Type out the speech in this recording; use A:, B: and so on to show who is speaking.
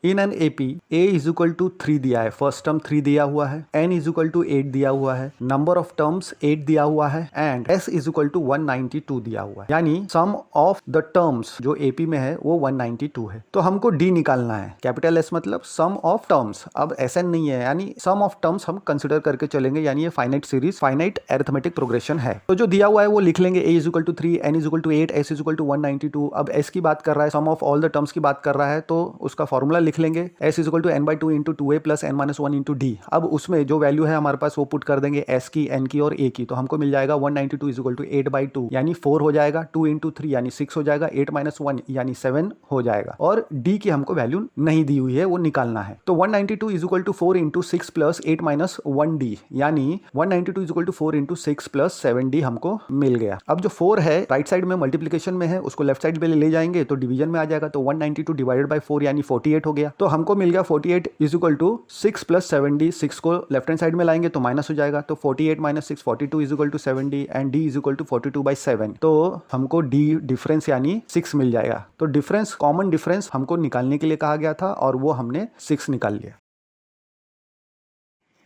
A: In an AP a is equal to 3 दिया है, first term 3 दिया हुआ है, n इज इक्वल टू 8 दिया हुआ है, नंबर ऑफ टर्म्स 8 दिया हुआ है and s is equal to 192 दिया हुआ है। यानी सम ऑफ द टर्म्स जो एपी में है वो 192 है। तो हमको d निकालना है, कैपिटल S मतलब सम ऑफ टर्म्स। अब Sn नहीं है, यानी सम ऑफ टर्म्स हम कंसिडर करके चलेंगे, यानी ये finite series, finite arithmetic progression है। तो जो दिया हुआ है वो लिख लेंगे, a is equal to 3, n is equal to 8, s is equal to 192। अब s की बात कर रहा है, sum of all the terms की बात कर रहा है, तो उसका फॉर्मूला लिख लेंगे, s is equal to n/2 into 2a plus n minus 1 into d. अब उसमें जो वैल्यू है हमारे पास वो पुट कर देंगे, s की, n की और a की। तो हमको मिल जाएगा 192 इज इक्वल टू 8/2 यानी 4 हो जाएगा, 2 इंटू 3 यानी 6 हो जाएगा, 8 माइनस 1 यानी 7 हो जाएगा। और d की हमको वैल्यू नहीं दी हुई है, वो निकालना है। तो 192 is equal to 4 into 6 plus 8 minus 1d, यानी 192 is equal to 4 into 6 plus 7d हमको मिल गया। अब जो 4 है राइट साइड में मल्टीप्लीकेशन में है, उसको लेफ्ट साइड पे ले जाएंगे तो डिवीजन में आ जाएगा। तो 192 डिवाइडेड बाय 4 यानी 48 हो गया। तो हमको मिल गया 48 is equal to 6 plus 7d। 6 को लेफ्ट हैंड साइड में लाएंगे तो माइनस हो जाएगा। तो 48 minus 6 42 is equal to 7d and d is equal to 42/7। तो हमको d डिफरेंस यानी 6 मिल जाएगा। तो डिफरेंस, कॉमन डिफरेंस हमको निकालने के लिए कहा गया था और वो हमने 6 निकाल लिया।